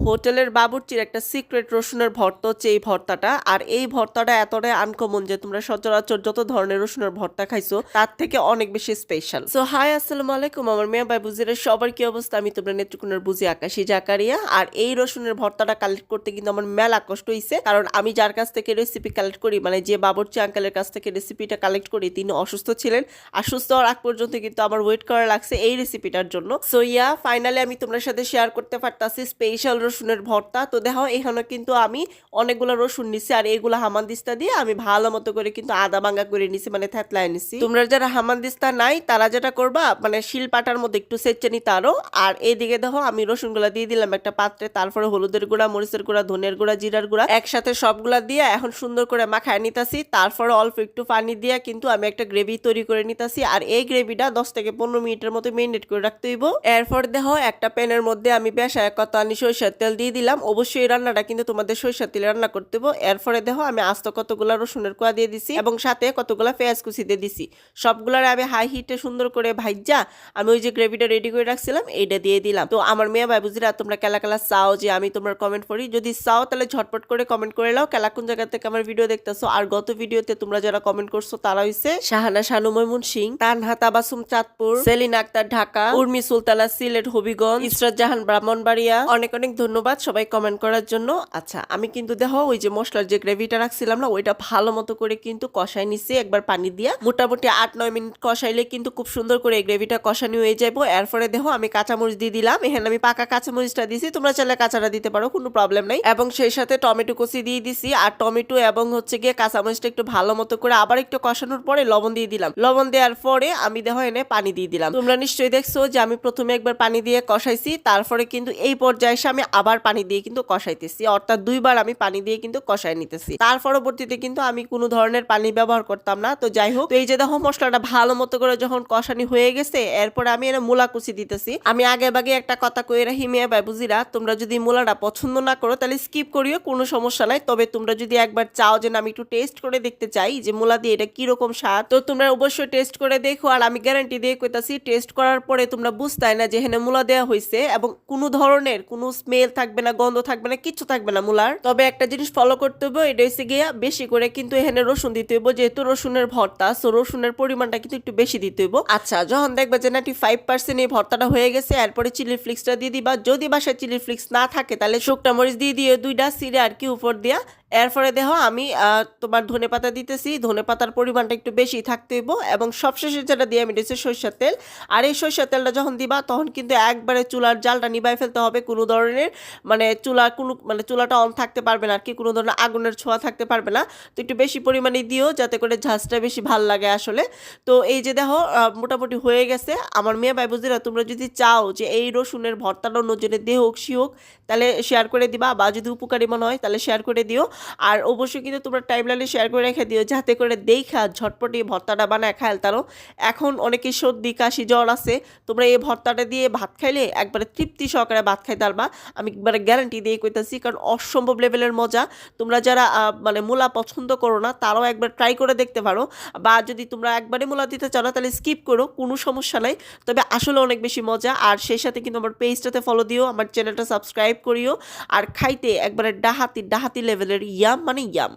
হোটেলের বাবুর্চির একটা সিক্রেট রসুনের ভর্তা হচ্ছে এই ভর্তাটা। আর এই ভর্তাটা এতটাই আনকমন যে তোমরা সচরাচর যত ধরনের রসুনের ভর্তা খাইছো তার থেকে অনেক বেশি স্পেশাল। সো হাই, আসসালামু আলাইকুম আমার মেয়ে ভাই বুঝিরের সবার কি অবস্থা? আমি তোমরা নেত্রকোনার বুঝি আকাশী জাকারিয়া। আর এই রসুনের ভর্তাটা কালেক্ট করতে কিন্তু আমার মেলা কষ্ট হইছে, কারণ আমি যার কাছ থেকে রেসিপি কালেক্ট করি, মানে যে বাবুর্চি আঙ্কেলের কাছ থেকে রেসিপিটা কালেক্ট করি, তিনি অসুস্থ ছিলেন। আর সুস্থ হওয়ার আগ পর্যন্ত কিন্তু আমার ওয়েট করা লাগছে এই রেসিপিটার জন্য। সো ফাইনালি আমি তোমার সাথে শেয়ার করতে পারতাছি স্পেশাল রসুনের ভর্তা। তো দেখো এখানে কিন্তু আমি অনেকগুলো রসুন নিছি, আর এইগুলো হামানদিস্তা দিয়ে আমি ভালো মতো করে কিন্তু আদা ভাঙা করে নিছি, মানে থেতলায় নিছি। তোমরা যারা হামানদিস্তা নাই তারা যেটা করবা, মানে শিলপাটার মধ্যে একটু সেচে নিতে আরো। আর এইদিকে দেখো আমি রসুনগুলা দিয়ে দিলাম একটা পাত্রে, তারপরে হলুদের গুঁড়া, মরিচের গুঁড়া, ধনিয়ার গুঁড়া, জিরার গুঁড়া একসাথে সবগুলা দিয়ে এখন সুন্দর করে মাখায় নিতাছি। তারপরে অল্প একটু পানি দিয়ে কিন্তু আমি একটা গ্রেভি তৈরি করে নিতাছি। আর এই গ্রেভিটা 10 থেকে 15 মিনিটের মতো মেরিনেট করে রাখতে হইব। এরপর দেখো একটা প্যানের মধ্যে আমি বেশা কত আনি সরিষার তেল দিয়ে দিলাম। অবশ্যই এই রান্নাটা কিন্তু তোমাদের সরিষার তেলে রান্না করতে হবে। এরপরে দেখো আমি আস্ত কতগুলা রসুনের কোয়া দিয়ে দিছি এবং সাথে কতগুলা পেঁয়াজ কুচি দিয়ে দিছি। সবগুলার আমি হাই হিটে সুন্দর করে ভাইজা আমি ওই যে গ্রেভিটা রেডি করে রাখছিলাম এইটা দিয়ে দিলাম। তো আমার মেয়ে ভাই বুঝিরা তোমরা কেলা কেলা চাও যে আমি তোমার কমেন্ট করি? যদি চাও তাহলে ঝটপট করে কমেন্ট করে নাও কেলা কোন জায়গা থেকে আমার ভিডিও দেখতেছো। আর গত ভিডিওতে তোমরা যারা কমেন্ট করছো তারা হইছে শাহানা শানু ময়মুন সিং, তানহা তাবাসুম চাঁদপুর, সেলিনা আক্তার ঢাকা, উর্মি সুলতানা সিলেট হবিগঞ্জ, ইসরাত জাহান ব্রাহ্মণবাড়িয়া। অনেক অনেক ধন্যবাদ সবাই কমেন্ট করার জন্য। আচ্ছা আমি কিন্তু দেখো ওই যে মশলার যে গ্রেভিটা রাখছিলাম না, ওইটা ভালো মতো করে কিন্তু কষাই নিছি একবার পানি দিয়া। মোটামুটি 8-9 মিনিট কষাইলে কিন্তু খুব সুন্দর করে এই গ্রেভিটা কষানি হয়ে যাবো। এরপরে দেখো আমি কাঁচামরিচ দিয়ে দিলাম। এখানে আমি পাকা কাঁচামরিচটা দিছি, তোমরা চাইলে কাঁচাটা দিতে পারো, কোনো প্রবলেম নাই। এবং সেই সাথে টমেটো কুচি দিয়ে দিছি। আর টমেটো এবং হচ্ছে গিয়ে কাঁচামরিচটা একটু ভালো মতো করে আবার একটু কষানোর পরে লবণ দিয়ে দিলাম। লবণ দেওয়ার পরে আমি দেখো এনে পানি দিয়ে দিলাম। তোমরা নিশ্চয়ই দেখছো যে আমি প্রথমে একবার পানি দিয়ে কষাইছি, তারপরে কিন্তু এই পর্যায়ে এসে আমি আবার পানি দিয়ে কিন্তু কষাইতেছি, অর্থাৎ 2 বার আমি পানি দিয়ে কিন্তু কষাই নিতেছি। তার পরবর্তীতে কিন্তু আমি কোনো ধরনের পানি ব্যবহার করতাম না। তো যাই হোক, তো এই যে দেখো মশলাটা ভালো মতো করে যখন কষানি হয়ে গেছে, এরপরে আমি এনে মূলা কুচি দিতেছি। আমি আগে বাগে একটা কথা কই রাখি মেয়ে ভাই বুঝিরা, তোমরা যদি মূলাটা পছন্দ না করো তাহলে স্কিপ করিও, কোনো সমস্যা নাই। তবে তোমরা যদি একবার চাও যে আমি একটু টেস্ট করে দেখতে চাই যে মূলা দিয়ে এটা কিরকম স্বাদ, তো তোমরা অবশ্যই টেস্ট করে দেখো। আর আমি গ্যারান্টি দিয়ে কইতাছি টেস্ট করার পরে তোমরা বুঝতাই না যে এখানে মূলা দেওয়া হয়েছে, এবং কোনো ধরনের কোনো স্মেল থাকবে না, গন্ধ থাকবে না, কিচ্ছু থাকবে না মূলার। তবে একটা জিনিস ফলো করতে হবে, এটা হচ্ছে গিয়া বেশি করে কিন্তু এখানে রসুন দিতে হইব, যেহেতু রসুনের ভর্তা, সো রসুনের পরিমাণটা কিন্তু একটু বেশি দিতে হইব। আচ্ছা যখন দেখবে যে 95% এই ভর্তাটা হয়ে গেছে, এরপরে চিলি ফ্লেক্সটা দিয়ে দিবা। যদি বাসায় চিলি ফ্লেক্স না থাকে তাহলে শুকনা মরিচ দিয়ে দিও 2টা সিরে আর কি উপর দিয়া। এরপরে দেখো আমি তোমার ধনে পাতা দিতেছি। ধনে পাতার পরিমাণটা একটু বেশি থাকতে হইব। এবং সবশেষে যেটা দিয়ে আমি দিচ্ছি সরিষার তেল। আর এই সরিষার তেলটা যখন দিবা তখন কিন্তু একবারে চুলার জালটা নিভাই ফেলতে হবে। কোনো ধরনের মানে চুলাটা অন থাকতে পারবে না আর কি, কোনো ধরনের আগুনের ছোঁয়া থাকতে পারবে না। তো একটু বেশি পরিমাণে দিও যাতে করে ঝাঁজটা বেশি ভাল লাগে আসলে। তো এই যে দেখো মোটামুটি হয়ে গেছে। আমার মেয়ে ভাই বুঝিরা তোমরা যদি চাও যে এই রসুনের ভর্তাটা অন্যজনের দেহ হোক সি হোক তাহলে শেয়ার করে দিবা, বা যদি উপকারী মনে হয় তাহলে শেয়ার করে দিও। আর অবশ্যই কিন্তু তোমরা টাইমলাইনে শেয়ার করে রেখে দিও যাতে করে দেখা ঝটপট এই ভর্তাটা বানায় খাইল তারও। এখন অনেকে সর্দি কাশি জ্বর আছে, তোমরা এই ভর্তাটা দিয়ে ভাত খাইলে একবারে তৃপ্তি সহকারে ভাত খাইতে পারবা, আমি একবারে গ্যারান্টি দিয়ে কইতাছি। কারণ অসম্ভব লেভেলের মজা। তোমরা যারা মানে মূলা পছন্দ করো না তারাও একবার ট্রাই করে দেখতে পারো, বা যদি তোমরা একবারে মূলা দিতে চাও না তাহলে স্কিপ করো, কোনো সমস্যা নাই। তবে আসলে অনেক বেশি মজা। আর সেই সাথে কিন্তু আমার পেজটাতে ফলো দিও, আমার চ্যানেলটা সাবস্ক্রাইব করিও। আর খাইতে একবারে ডাহাতি লেভেলের ইয়াম মানে ইয়াম।